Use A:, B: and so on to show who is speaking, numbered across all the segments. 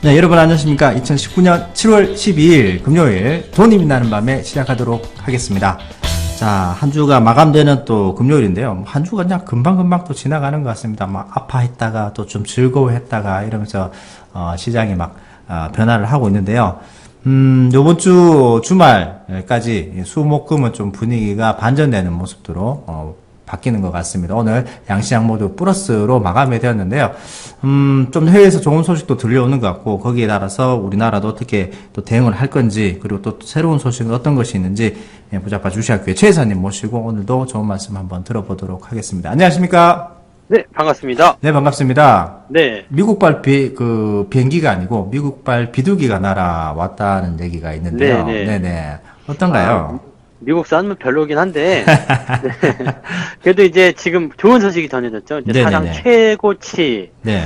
A: 네, 여러분 안녕하십니까. 2019년 7월 12일 금요일 돈이 빛나는 밤에 시작하도록 하겠습니다. 자, 한 주가 마감되는 또 금요일인데요. 한 주가 그냥 금방금방 또 지나가는 것 같습니다. 막 아파했다가 또 좀 즐거워했다가 이러면서 시장이 막 변화를 하고 있는데요. 요번 주 주말까지 수목금은 좀 분위기가 반전되는 모습으로 바뀌는 것 같습니다. 오늘 양시장 모두 플러스로 마감이 되었는데요. 좀 해외에서 좋은 소식도 들려오는 것 같고, 거기에 따라서 우리나라도 어떻게 또 대응을 할 건지, 그리고 또 새로운 소식은 어떤 것이 있는지, 부자파 주식학교의 최 이사님 모시고 오늘도 좋은 말씀 한번 들어보도록 하겠습니다. 안녕하십니까?
B: 네, 반갑습니다.
A: 네, 반갑습니다.
B: 네.
A: 미국발 비행기가 아니고 미국발 비둘기가 날아왔다는 얘기가 있는데요. 네네. 어떤가요?
B: 미국산 뭐 별로긴 한데, 네. 그래도 이제 지금 좋은 소식이 전해졌죠. 이제 사상 최고치.
A: 네.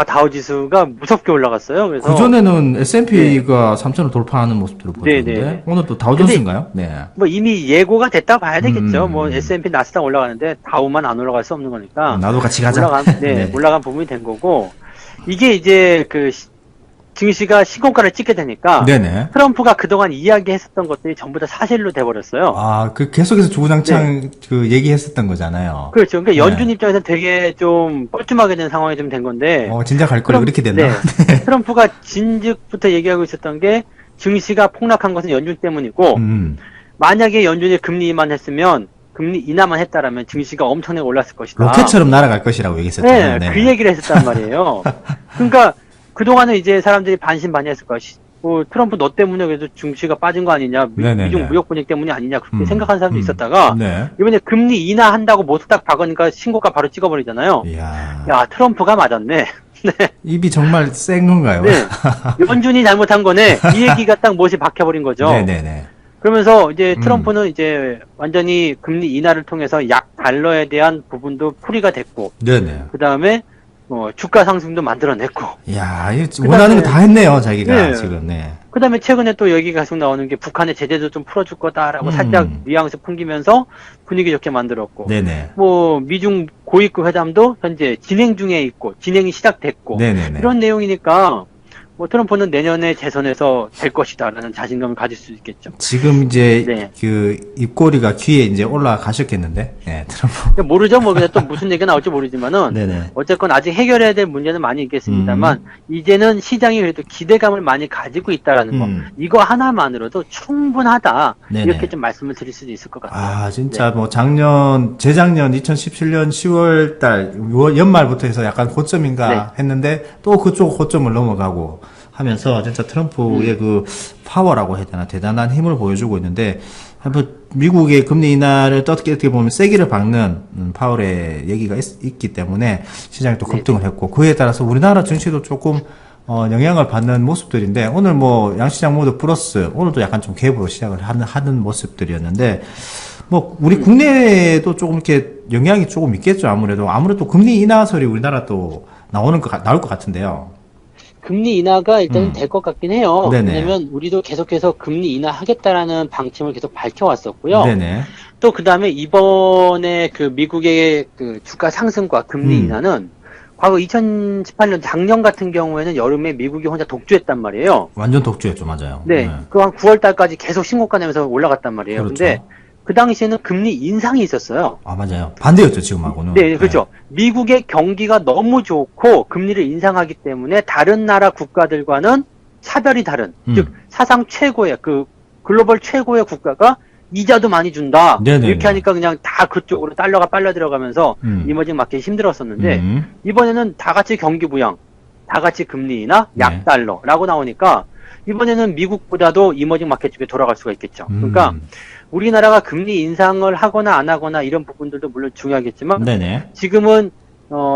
B: 다우지수가 무섭게 올라갔어요. 그래서.
A: 그전에는 S&P가 3,000을 돌파하는 모습들을 보였는데, 오늘 또 다우존스인가요? 네.
B: 뭐 이미 예고가 됐다고 봐야 되겠죠. 뭐 S&P 나스닥 올라가는데 다우만 안 올라갈 수 없는 거니까.
A: 나도 같이 가자.
B: 올라간 부분이 된 거고, 이게 이제 증시가 신고가를 찍게 되니까
A: 네네.
B: 트럼프가 그동안 이야기했었던 것들이 전부 다 사실로 돼버렸어요.
A: 계속해서 주구장창 얘기했었던 거잖아요.
B: 그렇죠. 그러니까 연준 입장에서 되게 좀 뻘쭘하게 된 상황이 좀 된 건데.
A: 진짜 갈 거라 이렇게 됐나?
B: 네. 트럼프가 진즉부터 얘기하고 있었던 게 증시가 폭락한 것은 연준 때문이고, 만약에 연준이 금리 인하했으면 금리 인하만 했다라면 증시가 엄청나게 올랐을 것이다.
A: 로켓처럼 날아갈 것이라고 얘기했었잖아요.
B: 네, 그 얘기를 했었단 말이에요. 그러니까 그동안은 이제 사람들이 반신반의했을 거야. 트럼프 너 때문에 그래도 증시가 빠진 거 아니냐, 미중 무역 분쟁 때문이 아니냐, 그렇게 생각하는 사람도 있었다가, 이번에 금리 인하한다고 모두 딱 박으니까 신고가 바로 찍어버리잖아요. 야, 트럼프가 맞았네. 네.
A: 입이 정말 센 건가요?
B: 네. 연준이 잘못한 거네. 이 얘기가 딱 못이 박혀버린 거죠.
A: 네네네.
B: 그러면서 이제 트럼프는 이제 완전히 금리 인하를 통해서 약 달러에 대한 부분도 풀이가 됐고,
A: 네네.
B: 그 다음에 주가 상승도 만들어냈고.
A: 이야, 원하는 거 다 했네요, 자기가 지금. 네.
B: 그 다음에 최근에 또 얘기가 계속 나오는 게 북한의 제재도 좀 풀어줄 거다라고 살짝 뉘앙스 풍기면서 분위기 좋게 만들었고.
A: 네네.
B: 뭐 미중 고위급 회담도 현재 진행 중에 있고 진행이 시작됐고.
A: 네네네.
B: 이런 내용이니까 뭐 트럼프는 내년에 재선에서 될 것이다라는 자신감을 가질 수 있겠죠.
A: 지금 이제 입꼬리가 귀에 이제 올라가셨겠는데, 네, 트럼프.
B: 모르죠, 뭐 그냥 또 무슨 얘기가 나올지 모르지만은
A: 네네.
B: 어쨌건 아직 해결해야 될 문제는 많이 있겠습니다만 이제는 시장이 그래도 기대감을 많이 가지고 있다라는 거, 이거 하나만으로도 충분하다.
A: 네네.
B: 이렇게 좀 말씀을 드릴 수도 있을 것 같아요.
A: 진짜 뭐 재작년 2017년 10월달 연말부터 해서 약간 고점인가 했는데 또 그쪽 고점을 넘어가고. 하면서 진짜 트럼프의 그 파워라고 해야 되나 대단한 힘을 보여주고 있는데 미국의 금리 인하를 또 어떻게 보면 세기를 박는 파월의 얘기가 있기 때문에 시장이 또 급등을 했고 그에 따라서 우리나라 증시도 조금 영향을 받는 모습들인데 오늘 뭐 양시장 모두 플러스 오늘도 약간 좀 갭으로 시작을 하는 모습들이었는데 뭐 우리 국내에도 조금 이렇게 영향이 조금 있겠죠. 아무래도 금리 인하설이 우리나라 또 나올 것 같은데요.
B: 금리 인하가 일단은 될 것 같긴 해요.
A: 네네.
B: 왜냐면 우리도 계속해서 금리 인하하겠다라는 방침을 계속 밝혀왔었고요.
A: 네네.
B: 또 그 다음에 이번에 그 미국의 그 주가 상승과 금리 인하는 과거 2018년 작년 같은 경우에는 여름에 미국이 혼자 독주했단 말이에요.
A: 완전 독주였죠, 맞아요.
B: 네. 그 한 9월 달까지 계속 신고가 내면서 올라갔단 말이에요.
A: 그렇죠.
B: 근데 그 당시에는 금리 인상이 있었어요.
A: 맞아요. 반대였죠, 지금하고는.
B: 네, 그렇죠. 미국의 경기가 너무 좋고 금리를 인상하기 때문에 다른 나라 국가들과는 차별이 다른, 즉 사상 최고의 글로벌 최고의 국가가 이자도 많이 준다.
A: 네네네.
B: 이렇게 하니까 그냥 다 그쪽으로 달러가 빨려 들어가면서 이머징 마켓이 힘들었었는데 이번에는 다 같이 경기 부양, 다 같이 금리 인하, 약 달러라고 나오니까 이번에는 미국보다도 이머징 마켓 쪽에 돌아갈 수가 있겠죠. 그러니까 우리나라가 금리 인상을 하거나 안 하거나 이런 부분들도 물론 중요하겠지만 지금은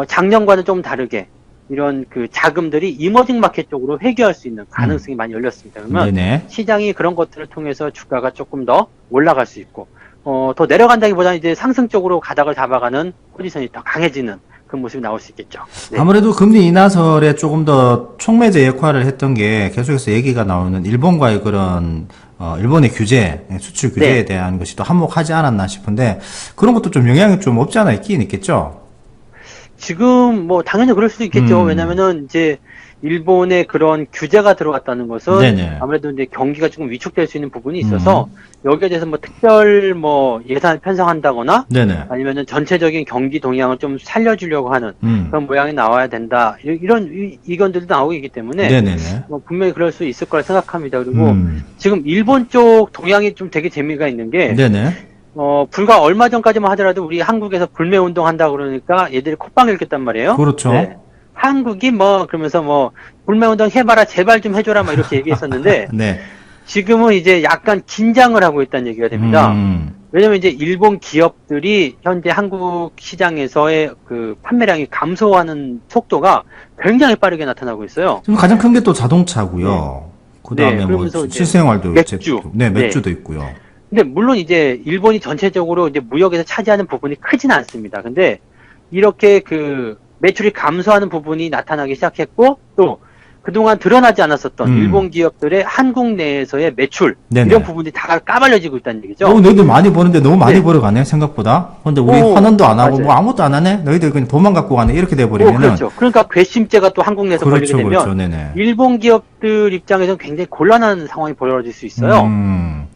B: 작년과는 좀 다르게 이런 그 자금들이 이머징 마켓 쪽으로 회귀할 수 있는 가능성이 많이 열렸습니다. 그러면 시장이 그런 것들을 통해서 주가가 조금 더 올라갈 수 있고 더 내려간다기보다는 이제 상승 쪽으로 가닥을 잡아가는 포지션이 더 강해지는 그 모습이 나올 수 있겠죠. 네.
A: 아무래도 금리 인하설에 조금 더 촉매제 역할을 했던 게 계속해서 얘기가 나오는 일본과의 그런 일본의 규제, 수출 규제에 대한 것이 또 한몫하지 않았나 싶은데 그런 것도 좀 영향이 좀 없지 않아 있긴 있겠죠.
B: 지금 뭐 당연히 그럴 수도 있겠죠. 왜냐면은 이제 일본의 그런 규제가 들어왔다는 것은
A: 네네.
B: 아무래도 이제 경기가 조금 위축될 수 있는 부분이 있어서 여기에 대해서 뭐 특별 뭐 예산을 편성한다거나
A: 네네.
B: 아니면은 전체적인 경기 동향을 좀 살려주려고 하는 그런 모양이 나와야 된다. 이런 의견들도 나오고 있기 때문에
A: 네네네.
B: 뭐 분명히 그럴 수 있을 거라 생각합니다. 그리고 지금 일본 쪽 동향이 좀 되게 재미가 있는 게
A: 네네.
B: 불과 얼마 전까지만 하더라도 우리 한국에서 불매운동 한다 그러니까 얘들이 콧방을 켰단 말이에요.
A: 그렇죠.
B: 네. 한국이 뭐 그러면서 뭐 불매운동 해봐라 제발 좀 해줘라 막 이렇게 얘기했었는데
A: 네.
B: 지금은 이제 약간 긴장을 하고 있다는 얘기가 됩니다. 왜냐면 이제 일본 기업들이 현재 한국 시장에서의 그 판매량이 감소하는 속도가 굉장히 빠르게 나타나고 있어요.
A: 지금 가장 큰 게 또 자동차고요. 그다음에
B: 네,
A: 뭐
B: 그러면서 이제
A: 실생활도
B: 맥주.
A: 네, 맥주도 있고요.
B: 근데 물론 이제 일본이 전체적으로 이제 무역에서 차지하는 부분이 크진 않습니다. 근데 이렇게 그 매출이 감소하는 부분이 나타나기 시작했고 또 그동안 드러나지 않았었던 일본 기업들의 한국 내에서의 매출
A: 네네.
B: 이런 부분이 다 까발려지고 있다는 얘기죠.
A: 너희들 많이 버는데 너무 많이
B: 네.
A: 벌어가네 생각보다. 근데 우리
B: 오,
A: 환원도 안 하고
B: 맞아요.
A: 뭐 아무것도 안 하네. 너희들 그냥 돈만 갖고 가네. 이렇게 돼버리면은.
B: 그렇죠. 그러니까 괘씸죄가 또 한국 내에서 걸리게 되면
A: 그렇죠. 네네.
B: 일본 기업들 입장에서는 굉장히 곤란한 상황이 벌어질 수 있어요.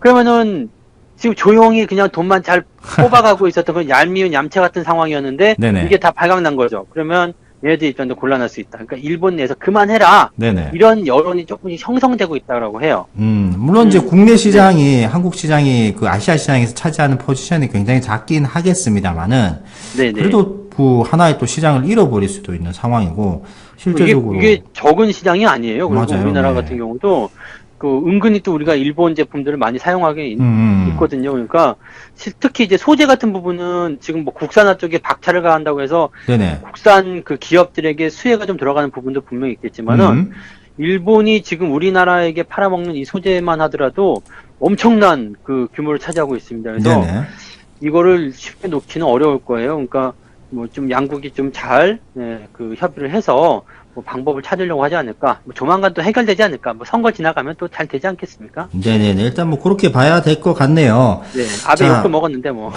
B: 그러면은 지금 조용히 그냥 돈만 잘 뽑아가고 있었던 그 얄미운 얌체 같은 상황이었는데
A: 네네.
B: 이게 다 발각난 거죠. 그러면 얘네들 입장도 곤란할 수 있다. 그러니까 일본 내에서 그만해라.
A: 네네.
B: 이런 여론이 조금씩 형성되고 있다고 해요.
A: 물론 이제 국내 시장이 한국 시장이 그 아시아 시장에서 차지하는 포지션이 굉장히 작긴 하겠습니다만은
B: 네네.
A: 그래도 그 하나의 또 시장을 잃어버릴 수도 있는 상황이고 실제적으로
B: 이게 적은 시장이 아니에요. 그리고
A: 맞아요.
B: 우리나라
A: 네.
B: 같은 경우도 그 은근히 또 우리가 일본 제품들을 많이 사용하게 있거든요. 그러니까 특히 이제 소재 같은 부분은 지금 뭐 국산화 쪽에 박차를 가한다고 해서
A: 네네.
B: 국산 그 기업들에게 수혜가 좀 들어가는 부분도 분명히 있겠지만은 일본이 지금 우리나라에게 팔아먹는 이 소재만 하더라도 엄청난 그 규모를 차지하고 있습니다. 그래서
A: 네네.
B: 이거를 쉽게 놓기는 어려울 거예요. 그러니까 뭐 좀 양국이 좀 잘 그 협의를 해서 뭐 방법을 찾으려고 하지 않을까. 뭐 조만간 또 해결되지 않을까. 뭐 선거 지나가면 또 잘 되지 않겠습니까?
A: 네네네. 일단 뭐 그렇게 봐야 될 것 같네요.
B: 네, 아베
A: 자.
B: 욕도 먹었는데 뭐.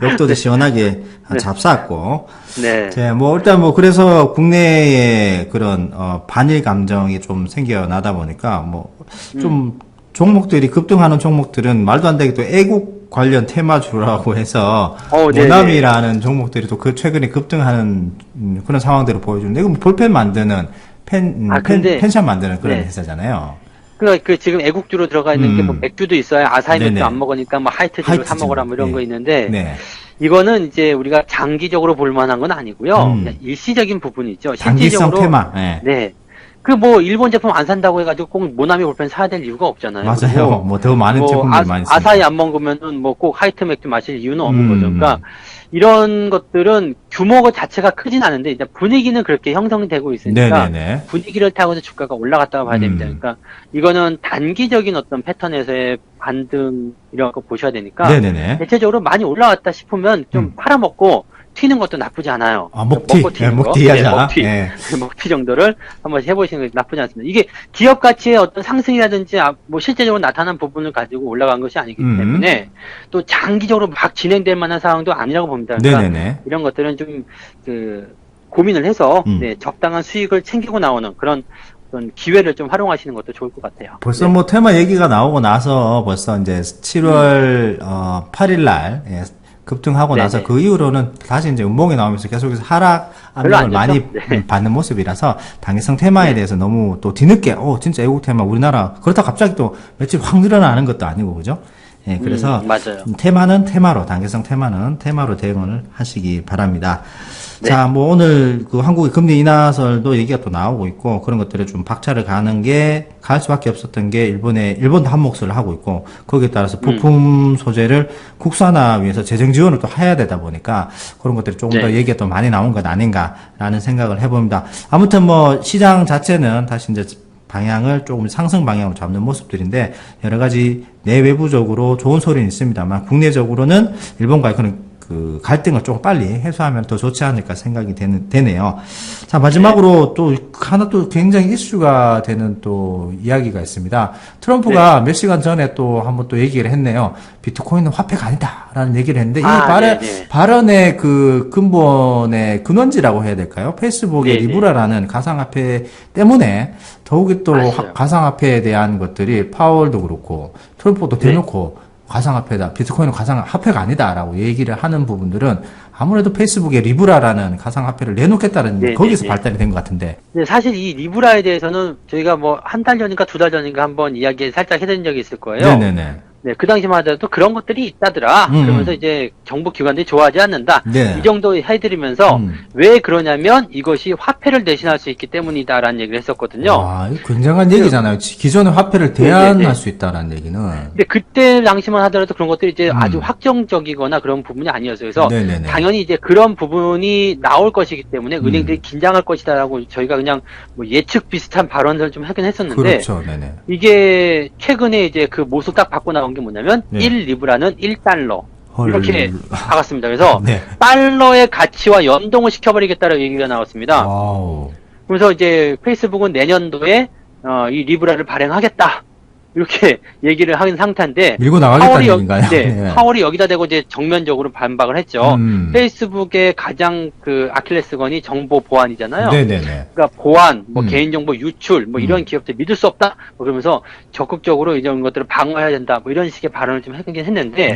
A: 욕도 시원하게
B: 네.
A: 잡쌌고.
B: 네.
A: 자, 뭐 일단 뭐 그래서 국내에 그런 반일 감정이 좀 생겨나다 보니까 뭐 좀 종목들이 급등하는 종목들은 말도 안 되게 또 애국 관련 테마주라고 해서
B: 네네.
A: 모나미라는 종목들이 또 그 최근에 급등하는 그런 상황들을 보여주는데 이거 뭐 볼펜 만드는 펜션 만드는 그런
B: 네.
A: 회사잖아요.
B: 그 지금 애국주로 들어가 있는 게 뭐 맥주도 있어요. 아사히 맥주
A: 네네.
B: 안 먹으니까 뭐 하이트주로 사 먹어라 뭐 이런
A: 네.
B: 거 있는데
A: 네.
B: 이거는 이제 우리가 장기적으로 볼 만한 건 아니고요. 그냥 일시적인 부분이죠.
A: 단기성
B: 실질적으로
A: 테마. 네.
B: 네. 그 뭐 일본 제품 안 산다고 해가지고 꼭 모나미 볼펜 사야 될 이유가 없잖아요.
A: 맞아요. 뭐 더 많은
B: 뭐
A: 제품들이 많이 있습니다.
B: 아사히 안 먹으면은 뭐 꼭 하이트 맥주 마실 이유는 없는 거죠. 그러니까 이런 것들은 규모 자체가 크진 않은데 이제 분위기는 그렇게 형성되고 있으니까
A: 네네네.
B: 분위기를 타고서 주가가 올라갔다고 봐야 됩니다. 그러니까 이거는 단기적인 어떤 패턴에서의 반등 이런 거 보셔야 되니까
A: 네네네.
B: 대체적으로 많이 올라왔다 싶으면 좀 팔아먹고 튀는 것도 나쁘지 않아요.
A: 먹튀.
B: 먹고 튀는 거.
A: 먹튀 하자.
B: 먹튀.
A: 네.
B: 먹튀 정도를 한번 해보시는 게 나쁘지 않습니다. 이게 기업 가치의 어떤 상승이라든지 뭐 실제적으로 나타난 부분을 가지고 올라간 것이 아니기 때문에 또 장기적으로 막 진행될 만한 상황도 아니라고 봅니다. 그러니까
A: 네네네.
B: 이런 것들은 좀 고민을 해서 적당한 수익을 챙기고 나오는 그런 기회를 좀 활용하시는 것도 좋을 것 같아요.
A: 벌써 뭐 테마 얘기가 나오고 나서 벌써 이제 7월 8일 날 급등하고
B: 네네.
A: 나서 그 이후로는 다시 이제 음봉이 나오면서 계속해서 하락
B: 별로
A: 압력을
B: 안
A: 많이
B: 좋죠? 네.
A: 받는 모습이라서 단기성 테마에 대해서 너무 또 뒤늦게 진짜 애국 테마 우리나라 그렇다 갑자기 또 며칠 확 늘어나는 것도 아니고 그죠? 예, 그래서
B: 맞아요.
A: 테마는 테마로 단기성 테마는 테마로 대응을 하시기 바랍니다.
B: 네.
A: 자, 뭐 오늘 그 한국의 금리 인하설도 얘기가 또 나오고 있고 그런 것들에 좀 박차를 갈 수밖에 없었던 게 일본도 한 몫을 하고 있고 거기에 따라서 부품 소재를 국산화 위해서 재정 지원을 또 해야 되다 보니까 그런 것들이 조금 더 얘기가 또 많이 나온 것 아닌가라는 생각을 해봅니다. 아무튼 뭐 시장 자체는 다시 이제 방향을 조금 상승 방향으로 잡는 모습들인데 여러 가지 내외부적으로 좋은 소리는 있습니다만 국내적으로는 일본과의 그런 그 갈등을 좀 빨리 해소하면 더 좋지 않을까 생각이 되네요. 자, 마지막으로 또 하나 또 굉장히 이슈가 되는 또 이야기가 있습니다. 트럼프가 몇 시간 전에 또 한번 또 얘기를 했네요. 비트코인은 화폐가 아니다라는 얘기를 했는데 이 발언의 그 근본의 근원지라고 해야 될까요? 페이스북의 리브라라는 가상화폐 때문에 더욱이 또 가상화폐에 대한 것들이 파월도 그렇고 트럼프도 대놓고 가상화폐다, 비트코인은 가상화폐가 아니다라고 얘기를 하는 부분들은 아무래도 페이스북에 리브라라는 가상화폐를 내놓겠다는 거기서 발달이 된 것 같은데.
B: 네, 사실 이 리브라에 대해서는 저희가 뭐 한 달 전인가 두 달 전인가 한번 이야기 살짝 해드린 적이 있을 거예요.
A: 네네네.
B: 네, 그 당시만 하더라도 그런 것들이 있다더라. 그러면서 이제 정부 기관들이 좋아하지 않는다. 이 정도 해드리면서 왜 그러냐면 이것이 화폐를 대신할 수 있기 때문이다라는 얘기를 했었거든요.
A: 아, 이거 굉장한 얘기잖아요. 기존의 화폐를 대안할 수 있다라는 얘기는.
B: 근데 그때 당시만 하더라도 그런 것들이 이제 아주 확정적이거나 그런 부분이 아니었어요. 그래서 당연히 이제 그런 부분이 나올 것이기 때문에 은행들이 긴장할 것이다라고 저희가 그냥 뭐 예측 비슷한 발언을 좀 하긴 했었는데.
A: 그렇죠. 네네.
B: 이게 최근에 이제 그 모습 딱 바꿔 나온 게 뭐냐면 1리브라는 1달러 이렇게 박았습니다. 그래서 달러의 가치와 연동을 시켜버리겠다라는 얘기가 나왔습니다.
A: 와우.
B: 그래서 이제 페이스북은 내년도에 이 리브라를 발행하겠다 이렇게 얘기를 하는 상태인데
A: 밀고 나가겠다는 얘기인가요?
B: 네, 파월이 여기다 대고 이제 정면적으로 반박을 했죠. 페이스북의 가장 그 아킬레스건이 정보 보안이잖아요.
A: 네네네.
B: 그러니까 보안, 뭐 개인정보 유출, 뭐 이런 기업들 믿을 수 없다. 뭐 그러면서 적극적으로 이런 것들을 방어해야 된다. 뭐 이런 식의 발언을 좀 하긴 했는데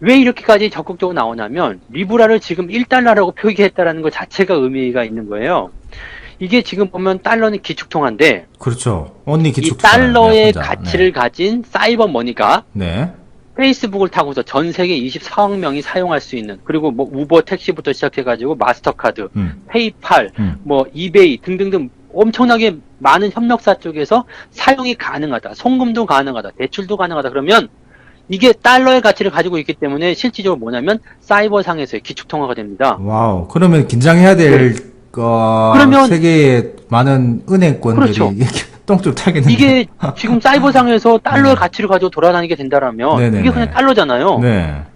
B: 왜 이렇게까지 적극적으로 나오냐면 리브라를 지금 1달러라고 표기했다라는 것 자체가 의미가 있는 거예요. 이게 지금 보면 달러는 기축통화인데
A: 그렇죠. 언니
B: 이
A: 기축통화.
B: 달러의 가치를 가진 사이버 머니가 페이스북을 타고서 전 세계 24억 명이 사용할 수 있는, 그리고 뭐 우버 택시부터 시작해가지고 마스터카드, 페이팔, 뭐 이베이 등등등 엄청나게 많은 협력사 쪽에서 사용이 가능하다. 송금도 가능하다. 대출도 가능하다. 그러면 이게 달러의 가치를 가지고 있기 때문에 실질적으로 뭐냐면 사이버상에서의 기축통화가 됩니다.
A: 와우. 그러면 긴장해야 될 그러면 세계의 많은 은행권들이 똥줄 타겠는데.
B: 이게 지금 사이버상에서 달러의 가치를 가지고 돌아다니게 된다라면 이게 그냥 달러잖아요.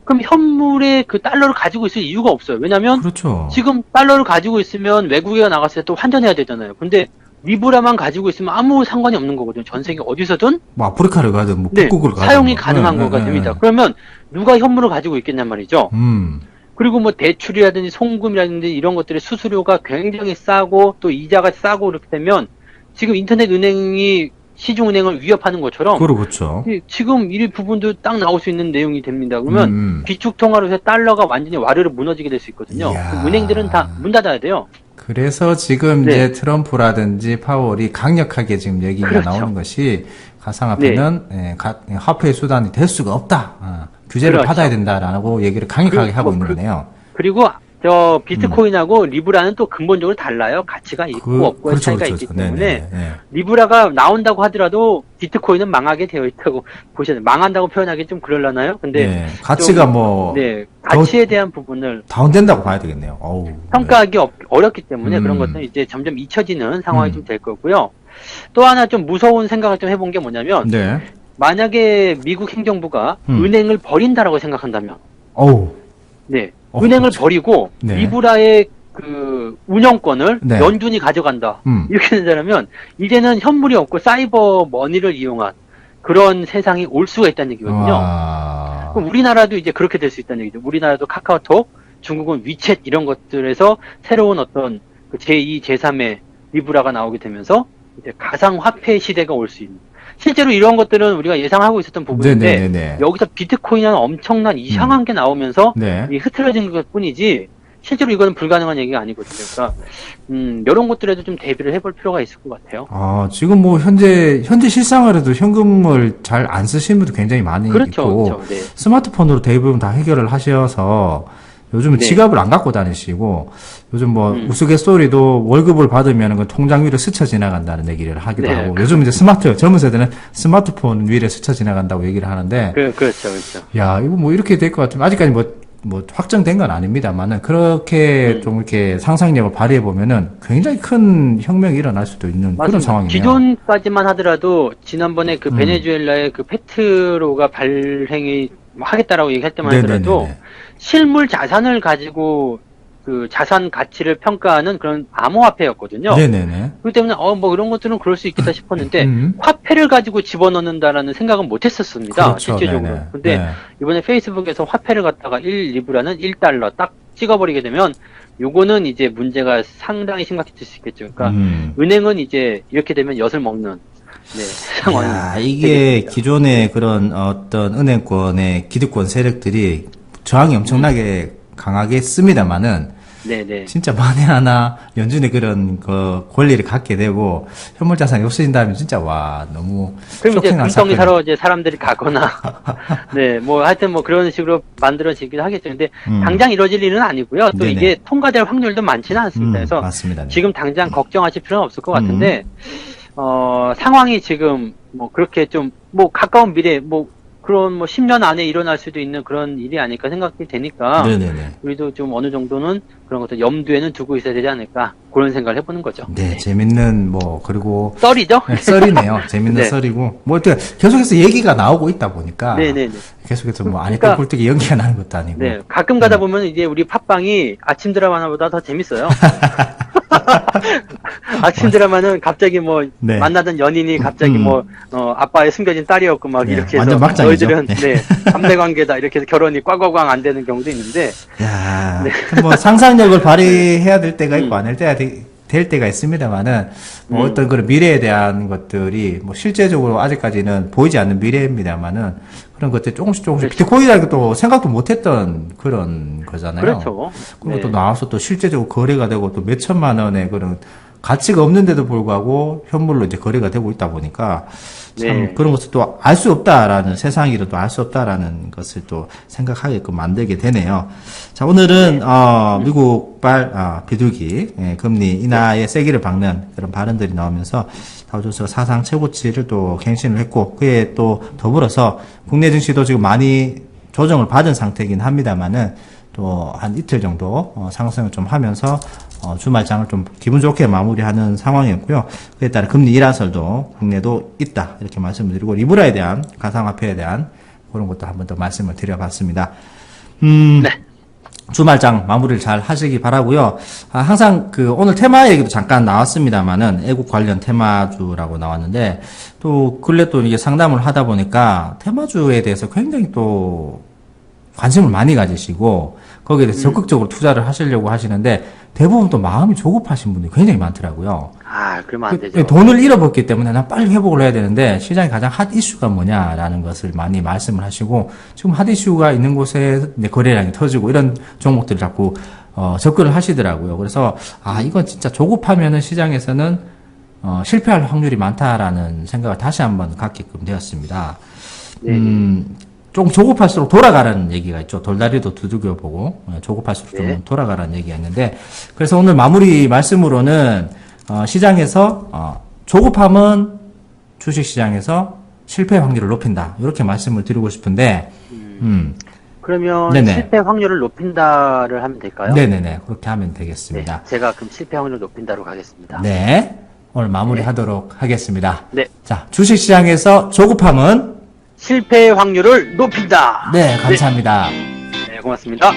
B: 그럼 현물의 그 달러를 가지고 있을 이유가 없어요. 왜냐면 지금 달러를 가지고 있으면 외국에 나갔을 때 또 환전해야 되잖아요. 근데 리브라만 가지고 있으면 아무 상관이 없는 거거든요. 전 세계 어디서든
A: 뭐 아프리카를 가든 뭐 북극을 가든
B: 사용이 가능한 거가 됩니다. 그러면 누가 현물을 가지고 있겠냔 말이죠. 그리고 뭐 대출이라든지 송금이라든지 이런 것들의 수수료가 굉장히 싸고 또 이자가 싸고 이렇게 되면 지금 인터넷 은행이 시중은행을 위협하는 것처럼
A: 그렇죠.
B: 지금 이 부분도 딱 나올 수 있는 내용이 됩니다. 그러면 비축통화로 해서 달러가 완전히 와르르 무너지게 될 수 있거든요. 은행들은 다 문 닫아야 돼요.
A: 그래서 지금 이제 트럼프라든지 파월이 강력하게 지금 얘기가 나오는 것이 가상화폐는 화폐의 수단이 될 수가 없다. 규제를 받아야 된다라고 얘기를 강력하게 하고 있는 거네요.
B: 그리고 저 비트코인하고 리브라는 또 근본적으로 달라요. 가치가 있고 없고의 차이가 있기 때문에 리브라가 나온다고 하더라도 비트코인은 망하게 되어 있다고 보셔야 돼요. 망한다고 표현하기 좀 그럴라나요? 근데
A: 가치가 뭐
B: 가치에 대한 부분을
A: 다운된다고 봐야 되겠네요.
B: 평가하기 어렵기 때문에 그런 것들은 이제 점점 잊혀지는 상황이 좀 될 거고요. 또 하나 좀 무서운 생각을 좀 해본 게 뭐냐면 만약에 미국 행정부가 은행을 버린다라고 생각한다면 은행을 버리고 리브라의 그 운영권을 연준이 가져간다. 이렇게 된다면 이제는 현물이 없고 사이버 머니를 이용한 그런 세상이 올 수가 있다는 얘기거든요. 그럼 우리나라도 이제 그렇게 될 수 있다는 얘기죠. 우리나라도 카카오톡, 중국은 위챗 이런 것들에서 새로운 어떤 그 제2, 제3의 리브라가 나오게 되면서 이제 가상화폐 시대가 올 수 있는. 실제로 이런 것들은 우리가 예상하고 있었던 부분인데 여기서 비트코인은 엄청난 이상한 게 나오면서 이 흐트러진 것 뿐이지 실제로 이거는 불가능한 얘기가 아니거든요. 그러니까 이런 것들에도 좀 대비를 해볼 필요가 있을 것 같아요.
A: 지금 뭐 현재 실상으로도 현금을 잘 안 쓰시는 분도 굉장히 많이 있고 스마트폰으로 대부분 다 해결을 하셔서 요즘은 지갑을 안 갖고 다니시고 요즘 뭐 우스갯소리도 월급을 받으면 그 통장 위로 스쳐 지나간다는 얘기를 하기도 하고 요즘 이제 젊은 세대는 스마트폰 위로 스쳐 지나간다고 얘기를 하는데
B: 그렇죠.
A: 야 이거 뭐 이렇게 될 것 같으면 아직까지 뭐 확정된 건 아닙니다만은 그렇게 좀 이렇게 상상력을 발휘해 보면은 굉장히 큰 혁명이 일어날 수도 있는 그런 상황이네요.
B: 기존까지만 하더라도 지난번에 그 베네수엘라의 그 페트로가 발행이 뭐 하겠다라고 얘기할 때만
A: 네네네네.
B: 하더라도 실물 자산을 가지고 그 자산 가치를 평가하는 그런 암호화폐였거든요.
A: 네네네.
B: 그렇기 때문에 뭐 이런 것들은 그럴 수 있겠다 싶었는데
A: 음.
B: 화폐를 가지고 집어넣는다라는 생각은 못했었습니다.
A: 그렇죠.
B: 실제적으로.
A: 네네.
B: 근데
A: 네.
B: 이번에 페이스북에서 화폐를 갖다가 1리브라는 1달러 딱 찍어버리게 되면 요거는 이제 문제가 상당히 심각해질 수 있겠죠. 그러니까 은행은 이제 이렇게 되면 엿을 먹는 상황이
A: 야, 이게
B: 되겠습니다.
A: 기존의 그런 어떤 은행권의 기득권 세력들이 저항이 엄청나게 강하게 씁니다만은
B: 네네.
A: 진짜 만에 하나 연준의 그런 그 권리를 갖게 되고 현물 자산이 없어진다면 진짜 와 너무
B: 그럼 이제
A: 쇼킹한
B: 금덩이
A: 사건이-
B: 사러 이제 사람들이 가거나 네, 뭐 하여튼 뭐 그런 식으로 만들어지기도 하겠죠. 근데 당장 이루어질 일은 아니고요. 또
A: 네네.
B: 이게 통과될 확률도 많지는 않습니다. 그래서
A: 맞습니다. 네.
B: 지금 당장 걱정하실 필요는 없을 것 같은데 상황이 지금 뭐 그렇게 좀 뭐 가까운 미래 뭐 그런 뭐 10년 안에 일어날 수도 있는 그런 일이 아닐까 생각이 되니까
A: 네네네.
B: 우리도 좀 어느 정도는 그런 것들 염두에는 두고 있어야 되지 않을까 그런 생각을 해보는 거죠.
A: 네, 재밌는 뭐 그리고
B: 썰이죠?
A: 네, 썰이네요. 재밌는
B: 네.
A: 썰이고 뭐 어떻게 계속해서 얘기가 나오고 있다 보니까
B: 네네네.
A: 계속해서 뭐 안에
B: 그러니까-
A: 꿀떡이 연기가 나는 것도 아니고
B: 네, 가끔 가다 보면 이제 우리 팟빵이 아침 드라마보다 더 재밌어요. 아침 드라마는 갑자기 뭐
A: 네.
B: 만나던 연인이 갑자기 뭐 아빠의 숨겨진 딸이었고 막
A: 네,
B: 이렇게 해서
A: 완전 막장이죠.
B: 너희들은
A: 네.
B: 담배 관계다 이렇게 해서 결혼이 꽝꽝꽝 안 되는 경우도 있는데
A: 야, 뭐 상상력을 발휘해야 될 때가 있고
B: 음.
A: 안 할 때가 될 때가 있습니다만은 뭐 어떤 그런 미래에 대한 것들이 뭐 실제적으로 아직까지는 보이지 않는 미래입니다만은 그런 것들 조금씩 비트코인이라는 것도 생각도 못했던 그런 거잖아요.
B: 그렇죠.
A: 그리고
B: 네.
A: 또 나와서 또 실제적으로 거래가 되고 또 몇 천만 원의 그런 가치가 없는데도 불구하고 현물로 이제 거래가 되고 있다 보니까 참
B: 네.
A: 그런 것을 또 알 수 없다라는 세상이라도 알 수 없다라는 것을 또 생각하게끔 만들게 되네요. 자, 오늘은 미국발 비둘기 금리 인하의 세기를 박는 그런 발언들이 나오면서 다우존스가 사상 최고치를 또 갱신을 했고 그에 또 더불어서 국내 증시도 지금 많이 조정을 받은 상태이긴 합니다만은 또 한 이틀 정도 상승을 좀 하면서 주말장을 좀 기분 좋게 마무리하는 상황이었고요. 그에 따라 금리 일하설도 국내도 있다 이렇게 말씀을 드리고 리브라에 대한 가상화폐에 대한 그런 것도 한 번 더 말씀을 드려봤습니다.
B: 네.
A: 주말장 마무리를 잘 하시기 바라고요. 항상 그 오늘 테마 얘기도 잠깐 나왔습니다만은 애국 관련 테마주라고 나왔는데 또 근래 또 이게 상담을 하다 보니까 테마주에 대해서 굉장히 또 관심을 많이 가지시고 거기에 대해서 적극적으로 투자를 하시려고 하시는데 대부분 또 마음이 조급하신 분들이 굉장히 많더라고요.
B: 그러면 안 되죠.
A: 돈을 잃어버렸기 때문에 난 빨리 회복을 해야 되는데 시장의 가장 핫 이슈가 뭐냐라는 것을 많이 말씀을 하시고 지금 핫 이슈가 있는 곳에 이제 거래량이 터지고 이런 종목들을 자꾸 접근을 하시더라고요. 그래서 이건 진짜 조급하면은 시장에서는 실패할 확률이 많다라는 생각을 다시 한번 갖게끔 되었습니다. 조금 조급할수록 돌아가라는 얘기가 있죠. 돌다리도 두들겨보고 조급할수록 좀
B: 네.
A: 돌아가라는 얘기가 있는데 그래서 오늘 마무리 말씀으로는 시장에서 조급함은 주식시장에서 실패 확률을 높인다. 이렇게 말씀을 드리고 싶은데
B: 그러면
A: 네네.
B: 실패 확률을 높인다를 하면 될까요?
A: 네네네 그렇게 하면 되겠습니다.
B: 네, 제가 그럼 실패 확률을 높인다로 가겠습니다.
A: 네 오늘 마무리하도록 하겠습니다.
B: 네.
A: 자 주식시장에서 조급함은
B: 실패 확률을 높인다.
A: 네 감사합니다.
B: 네, 고맙습니다.